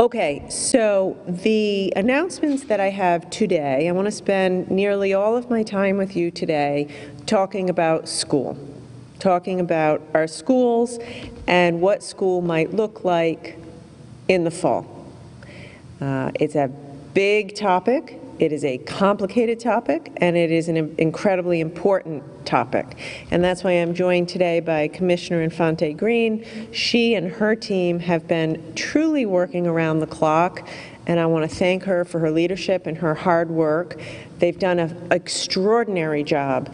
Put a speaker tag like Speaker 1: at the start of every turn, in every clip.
Speaker 1: Okay, so the announcements that I have today, I want to spend nearly all of my time with you today talking about school, talking about our schools and what school might look like in the fall. It's a big topic, it is a complicated topic, and it is an incredibly important topic. And that's why I'm joined today by Commissioner Infante Green. She and her team have been truly working around the clock, and I want to thank her for her leadership and her hard work. They've done an extraordinary job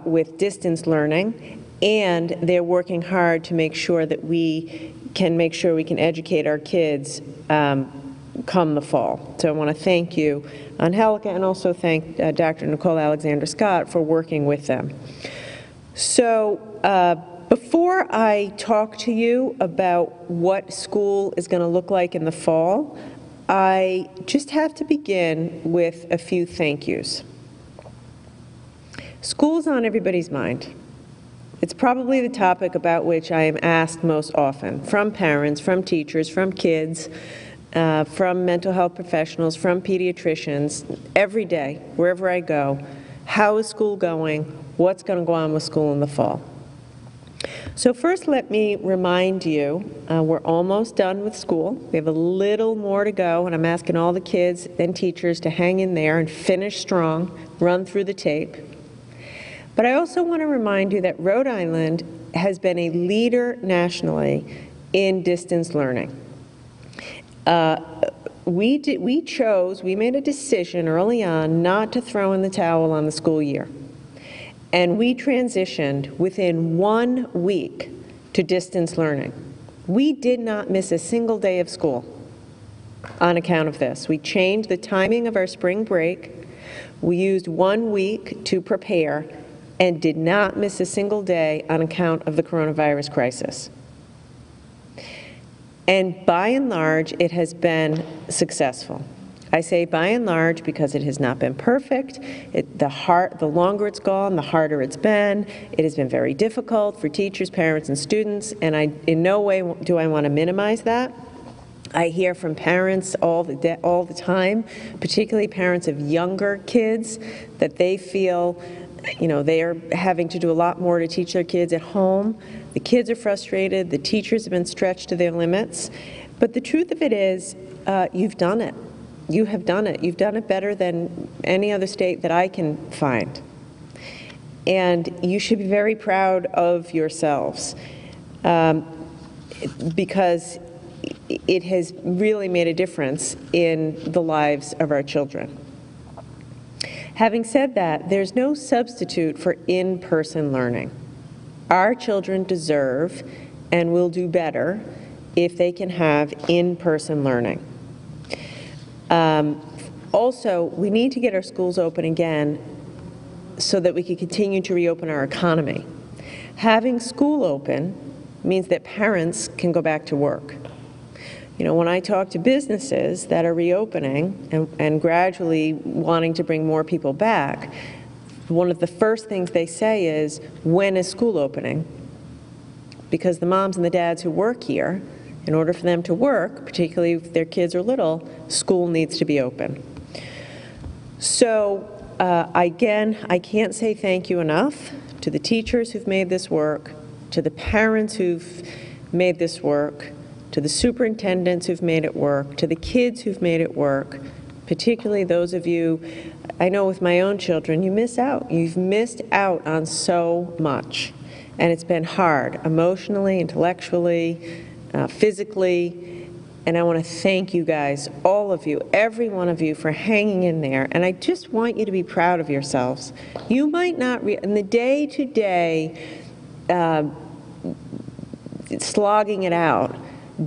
Speaker 1: with distance learning, and they're working hard to make sure that we can educate our kids come the fall. So I want to thank you, Angelica, and also thank Dr. Nicole Alexander-Scott for working with them. So before I talk to you about what school is going to look like in the fall, I just have to begin with a few thank yous. School's on everybody's mind. It's probably the topic about which I am asked most often, from parents, from teachers, from kids, from mental health professionals, from pediatricians, every day, wherever I go. How is school going? What's going to go on with school in the fall? So first, let me remind you, we're almost done with school. We have a little more to go, and I'm asking all the kids and teachers to hang in there and finish strong, run through the tape. But I also want to remind you that Rhode Island has been a leader nationally in distance learning. We made a decision early on not to throw in the towel on the school year. And we transitioned within 1 week to distance learning. We did not miss a single day of school on account of this. We changed the timing of our spring break. We used 1 week to prepare and did not miss a single day on account of the coronavirus crisis. And by and large, it has been successful. I say by and large because it has not been perfect. The longer it's gone, the harder it's been. It has been very difficult for teachers, parents, and students, and in no way do I want to minimize that. I hear from parents all the time, particularly parents of younger kids, that they feel they are having to do a lot more to teach their kids at home. The kids are frustrated. The teachers have been stretched to their limits. But the truth of it is, you've done it. You have done it. You've done it better than any other state that I can find. And you should be very proud of yourselves because it has really made a difference in the lives of our children. Having said that, there's no substitute for in-person learning. Our children deserve and will do better if they can have in-person learning. Also, we need to get our schools open again so that we can continue to reopen our economy. Having school open means that parents can go back to work. When I talk to businesses that are reopening and gradually wanting to bring more people back, one of the first things they say is, when is school opening? Because the moms and the dads who work here, in order for them to work, particularly if their kids are little, school needs to be open. So again, I can't say thank you enough to the teachers who've made this work, to the parents who've made this work, to the superintendents who've made it work, to the kids who've made it work, particularly those of you, I know with my own children, you miss out. You've missed out on so much. And it's been hard, emotionally, intellectually, physically. And I want to thank you guys, all of you, every one of you, for hanging in there. And I just want you to be proud of yourselves. You might not, in the day-to-day slogging it out,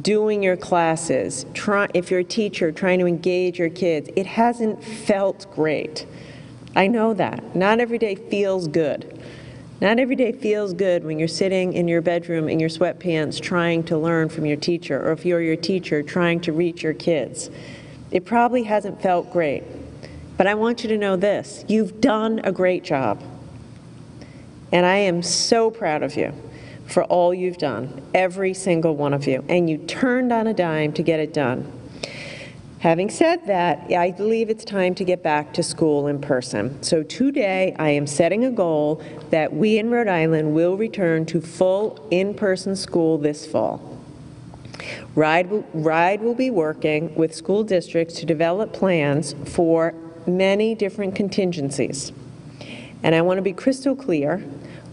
Speaker 1: doing your classes, if you're a teacher, trying to engage your kids, it hasn't felt great. I know that. Not every day feels good. Not every day feels good when you're sitting in your bedroom in your sweatpants trying to learn from your teacher, or if you're your teacher trying to reach your kids. It probably hasn't felt great. But I want you to know this, you've done a great job. And I am so proud of you for all you've done, every single one of you. And you turned on a dime to get it done. Having said that, I believe it's time to get back to school in person. So today, I am setting a goal that we in Rhode Island will return to full in-person school this fall. RIDE will be working with school districts to develop plans for many different contingencies. And I want to be crystal clear,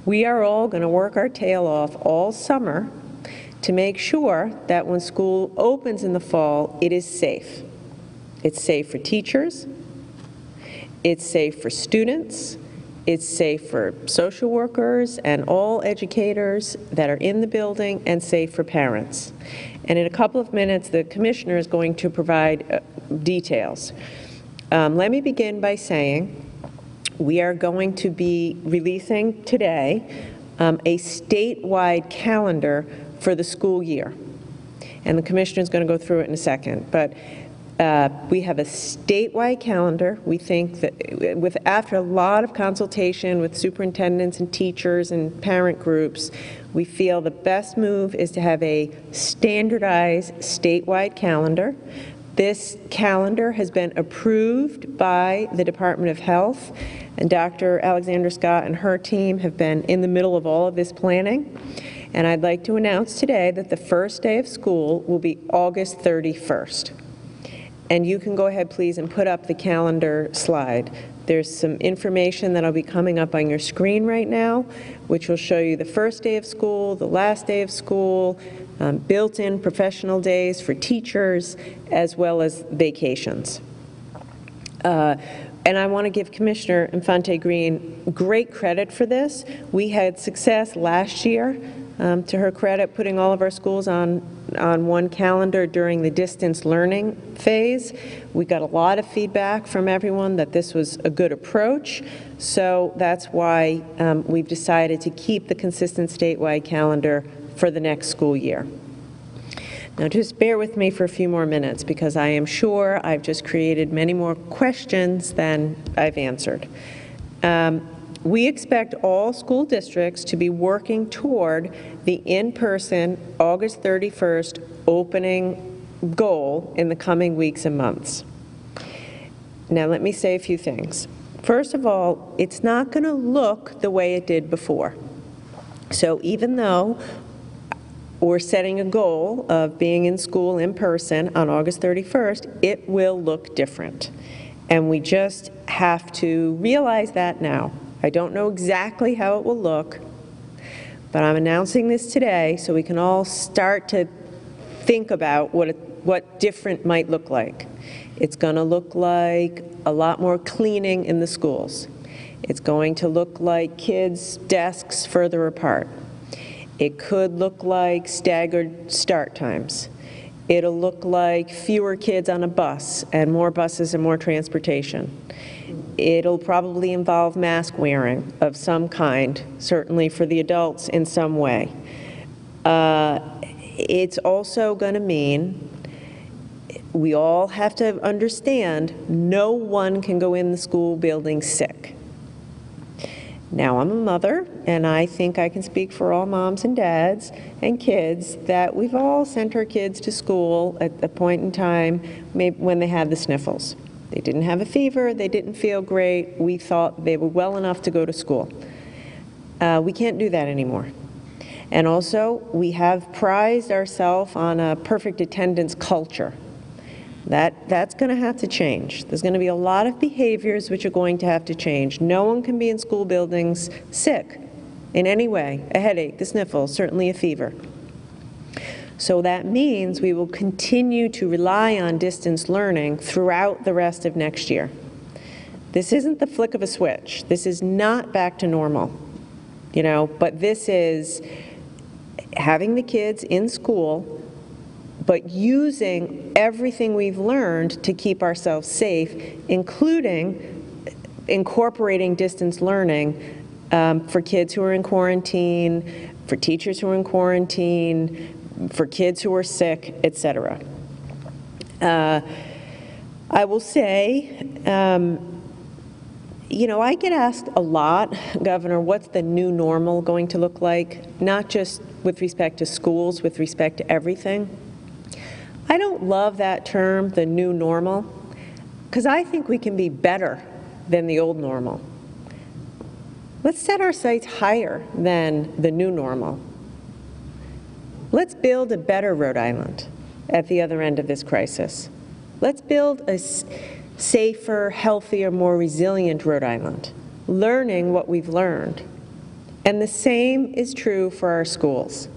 Speaker 1: we are all going to work our tail off all summer to make sure that when school opens in the fall, it is safe. It's safe for teachers, it's safe for students, it's safe for social workers and all educators that are in the building, and safe for parents. And in a couple of minutes, the commissioner is going to provide details. Let me begin by saying we are going to be releasing today a statewide calendar for the school year. And the commissioner is going to go through it in a second. But we have a statewide calendar. We think that after a lot of consultation with superintendents and teachers and parent groups, we feel the best move is to have a standardized statewide calendar. This calendar has been approved by the Department of Health, and Dr. Alexandra Scott and her team have been in the middle of all of this planning. And I'd like to announce today that the first day of school will be August 31st. And you can go ahead, please, and put up the calendar slide. There's some information that'll be coming up on your screen right now, which will show you the first day of school, the last day of school, built-in professional days for teachers, as well as vacations. And I want to give Commissioner Infante Green great credit for this. We had success last year, to her credit, putting all of our schools on one calendar during the distance learning phase. We got a lot of feedback from everyone that this was a good approach, so that's why we've decided to keep the consistent statewide calendar for the next school year. Now just bear with me for a few more minutes, because I am sure I've just created many more questions than I've answered. We expect all school districts to be working toward the in-person August 31st opening goal in the coming weeks and months. Now let me say a few things. First of all, it's not going to look the way it did before. So even though we're setting a goal of being in school in person on August 31st, it will look different. And we just have to realize that now. I don't know exactly how it will look, but I'm announcing this today so we can all start to think about what different might look like. It's going to look like a lot more cleaning in the schools. It's going to look like kids' desks further apart. It could look like staggered start times. It'll look like fewer kids on a bus and more buses and more transportation. It'll probably involve mask wearing of some kind, certainly for the adults in some way. It's also going to mean we all have to understand no one can go in the school building sick. Now, I'm a mother, and I think I can speak for all moms and dads and kids that we've all sent our kids to school at a point in time maybe when they had the sniffles. They didn't have a fever, they didn't feel great, we thought they were well enough to go to school. We can't do that anymore. And also, we have prized ourselves on a perfect attendance culture. That's going to have to change. There's going to be a lot of behaviors which are going to have to change. No one can be in school buildings sick in any way, a headache, the sniffles, certainly a fever. So that means we will continue to rely on distance learning throughout the rest of next year. This isn't the flick of a switch. This is not back to normal, you know, but this is having the kids in school, but using everything we've learned to keep ourselves safe, including incorporating distance learning for kids who are in quarantine, for teachers who are in quarantine, for kids who are sick, etc. I will say, you know, I get asked a lot, Governor, what's the new normal going to look like, not just with respect to schools, with respect to everything. I don't love that term, the new normal, because I think we can be better than the old normal. Let's set our sights higher than the new normal. Let's build a better Rhode Island at the other end of this crisis. Let's build a safer, healthier, more resilient Rhode Island, learning what we've learned. And the same is true for our schools.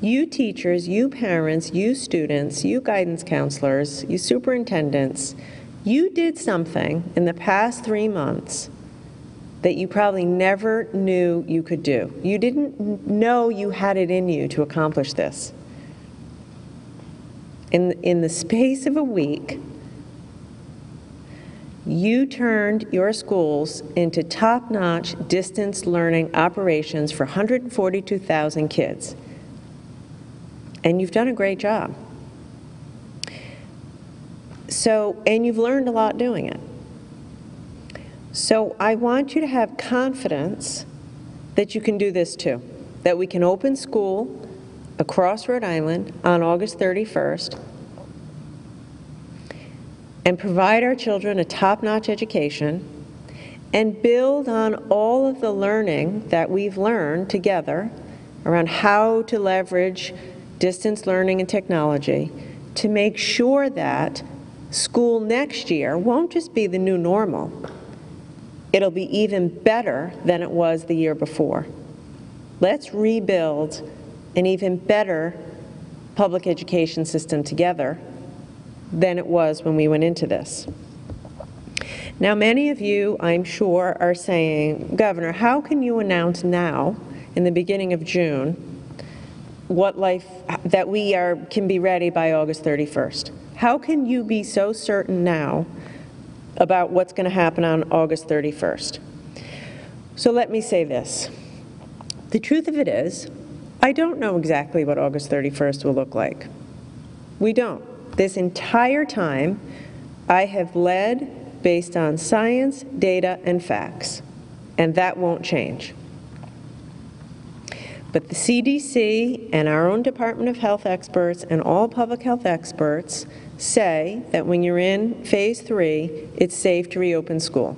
Speaker 1: You teachers, you parents, you students, you guidance counselors, you superintendents, you did something in the past 3 months that you probably never knew you could do. You didn't know you had it in you to accomplish this. In the space of a week, you turned your schools into top-notch distance learning operations for 142,000 kids. And you've done a great job. And you've learned a lot doing it. So I want you to have confidence that you can do this too, that we can open school across Rhode Island on August 31st and provide our children a top-notch education and build on all of the learning that we've learned together around how to leverage distance learning and technology to make sure that school next year won't just be the new normal, it'll be even better than it was the year before. Let's rebuild an even better public education system together than it was when we went into this. Now, many of you, I'm sure, are saying, Governor, how can you announce now, in the beginning of June, that we can be ready by August 31st? How can you be so certain now about what's going to happen on August 31st? So let me say this. The truth of it is, I don't know exactly what August 31st will look like. We don't. This entire time, I have led based on science, data, and facts, and that won't change. But the CDC and our own Department of Health experts and all public health experts say that when you're in phase 3, it's safe to reopen school.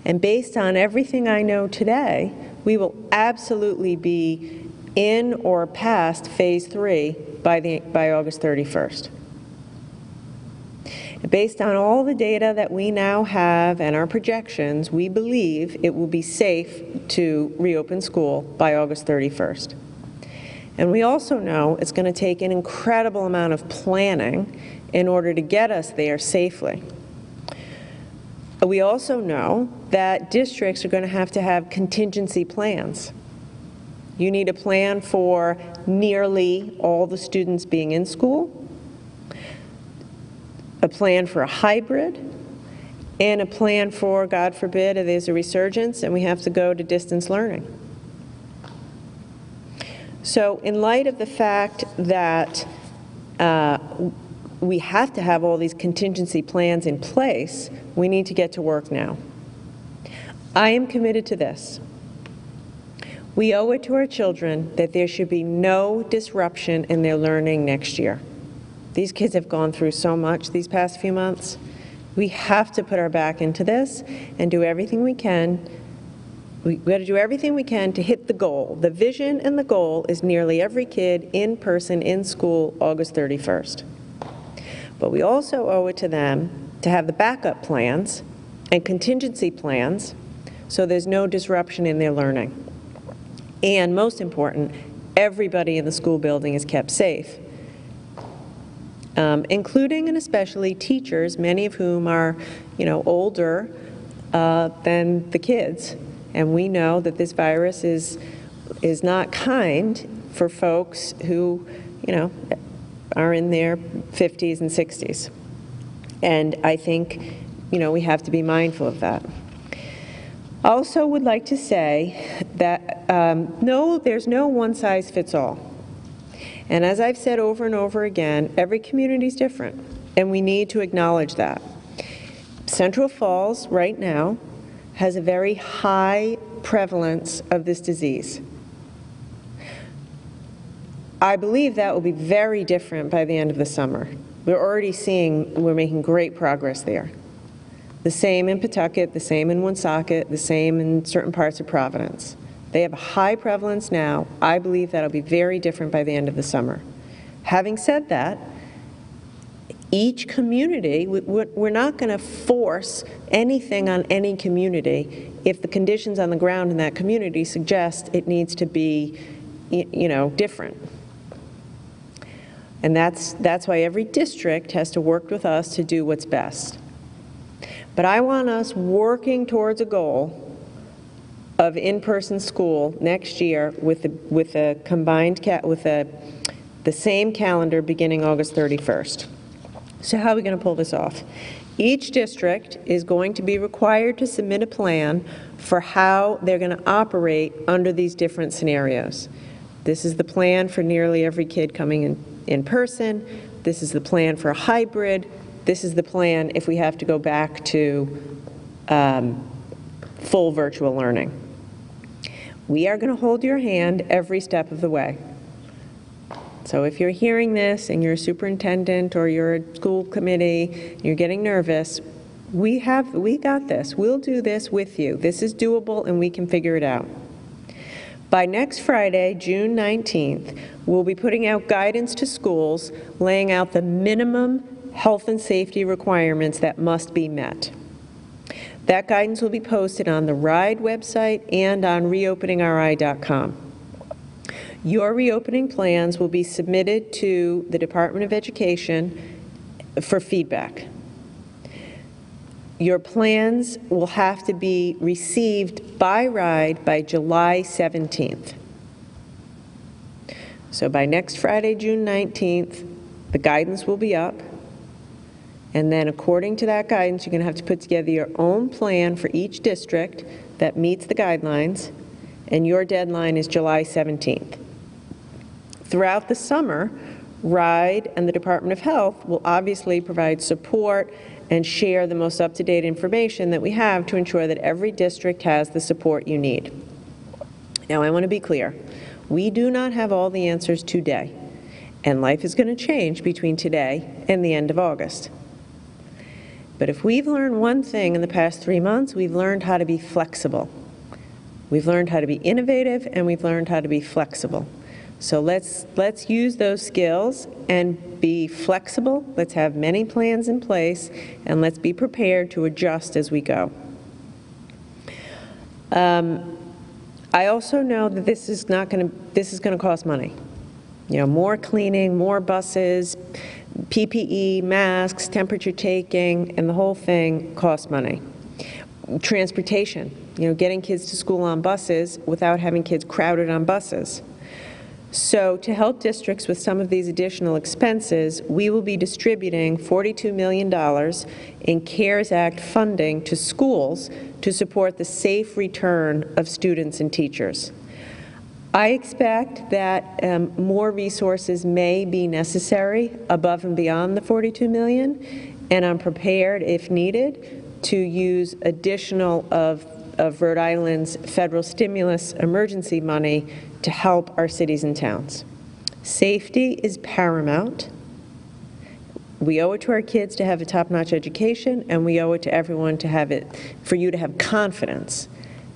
Speaker 1: And based on everything I know today, we will absolutely be in or past phase 3 by August 31st. Based on all the data that we now have and our projections, we believe it will be safe to reopen school by August 31st. And we also know it's going to take an incredible amount of planning in order to get us there safely. We also know that districts are going to have contingency plans. You need a plan for nearly all the students being in school, a plan for a hybrid, and a plan for, God forbid, if there's a resurgence and we have to go to distance learning. So in light of the fact that we have to have all these contingency plans in place, we need to get to work now. I am committed to this. We owe it to our children that there should be no disruption in their learning next year. These kids have gone through so much these past few months. We have to put our back into this and do everything we can. We've got to do everything we can to hit the goal. The vision and the goal is nearly every kid in person in school August 31st. But we also owe it to them to have the backup plans and contingency plans so there's no disruption in their learning. And most important, everybody in the school building is kept safe, including and especially teachers, many of whom are, older than the kids. And we know that this virus is not kind for folks who, are in their 50s and 60s. And I think, we have to be mindful of that. I also would like to say that no, there's no one-size-fits-all. And as I've said over and over again, every community is different, and we need to acknowledge that. Central Falls, right now, has a very high prevalence of this disease. I believe that will be very different by the end of the summer. We're already seeing we're making great progress there. The same in Pawtucket, the same in Woonsocket, the same in certain parts of Providence. They have a high prevalence now. I believe that'll be very different by the end of the summer. Having said that, each community, we're not going to force anything on any community if the conditions on the ground in that community suggest it needs to be, different. And that's why every district has to work with us to do what's best. But I want us working towards a goal of in-person school next year with the same calendar beginning August 31st. So how are we going to pull this off? Each district is going to be required to submit a plan for how they're going to operate under these different scenarios. This is the plan for nearly every kid coming in person. This is the plan for a hybrid. This is the plan if we have to go back to full virtual learning. We are going to hold your hand every step of the way. So if you're hearing this and you're a superintendent or you're a school committee, you're getting nervous, we got this. We'll do this with you. This is doable and we can figure it out. By next Friday, June 19th, we'll be putting out guidance to schools laying out the minimum health and safety requirements that must be met. That guidance will be posted on the RIDE website and on reopeningri.com. Your reopening plans will be submitted to the Department of Education for feedback. Your plans will have to be received by RIDE by July 17th. So by next Friday, June 19th, the guidance will be up. And then according to that guidance, you're going to have to put together your own plan for each district that meets the guidelines, and your deadline is July 17th. Throughout the summer, RIDE and the Department of Health will obviously provide support and share the most up-to-date information that we have to ensure that every district has the support you need. Now, I want to be clear. We do not have all the answers today, and life is going to change between today and the end of August. But if we've learned one thing in the past 3 months, we've learned how to be flexible. We've learned how to be innovative, and we've learned how to be flexible. So let's use those skills and be flexible. Let's have many plans in place, and let's be prepared to adjust as we go. I also know that this is going to cost money. More cleaning, more buses, PPE, masks, temperature taking, and the whole thing costs money. Transportation, getting kids to school on buses without having kids crowded on buses. So to help districts with some of these additional expenses, we will be distributing $42 million in CARES Act funding to schools to support the safe return of students and teachers. I expect that more resources may be necessary above and beyond the $42 million, and I'm prepared, if needed, to use additional of Rhode Island's federal stimulus emergency money to help our cities and towns. Safety is paramount. We owe it to our kids to have a top-notch education, and we owe it to everyone to have it, for you to have confidence.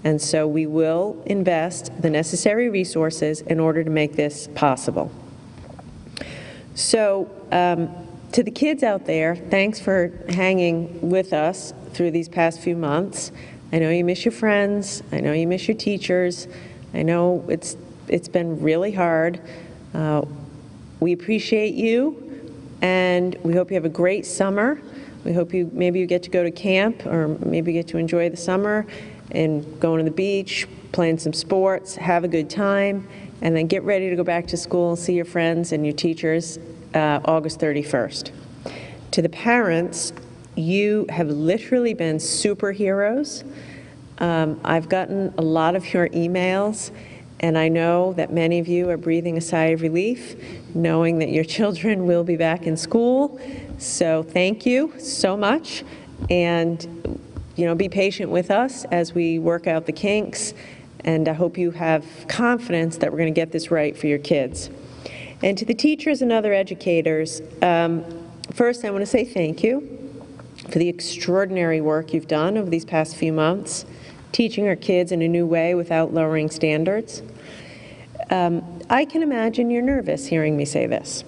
Speaker 1: And so we will invest the necessary resources in order to make this possible. So to the kids out there, thanks for hanging with us through these past few months. I know you miss your friends. I know you miss your teachers. I know it's been really hard. We appreciate you, and we hope you have a great summer. We hope maybe you get to go to camp, or maybe you get to enjoy the summer and going to the beach, playing some sports, have a good time, and then get ready to go back to school and see your friends and your teachers August 31st. To the parents, you have literally been superheroes. I've gotten a lot of your emails, and I know that many of you are breathing a sigh of relief, knowing that your children will be back in school. So thank you so much, and be patient with us as we work out the kinks, and I hope you have confidence that we're going to get this right for your kids. And to the teachers and other educators, first I want to say thank you for the extraordinary work you've done over these past few months, teaching our kids in a new way without lowering standards. I can imagine you're nervous hearing me say this.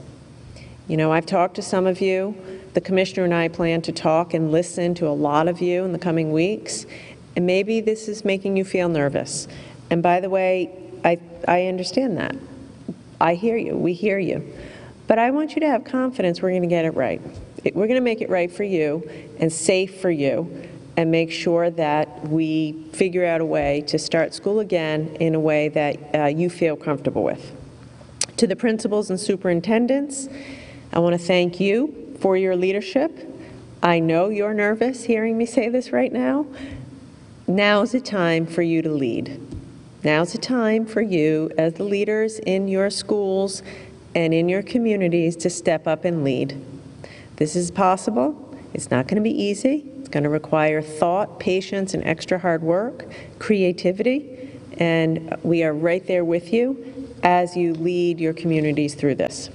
Speaker 1: You know, I've talked to some of you. The commissioner and I plan to talk and listen to a lot of you in the coming weeks, and maybe this is making you feel nervous. And by the way, I understand that. I hear you. We hear you. But I want you to have confidence we're going to get it right. We're going to make it right for you and safe for you, and make sure that we figure out a way to start school again in a way that you feel comfortable with. To the principals and superintendents, I want to thank you for your leadership. I know you're nervous hearing me say this right now. Now's the time for you to lead. Now's the time for you, as the leaders in your schools and in your communities, to step up and lead. This is possible. It's not going to be easy. It's going to require thought, patience, and extra hard work, creativity, and we are right there with you as you lead your communities through this.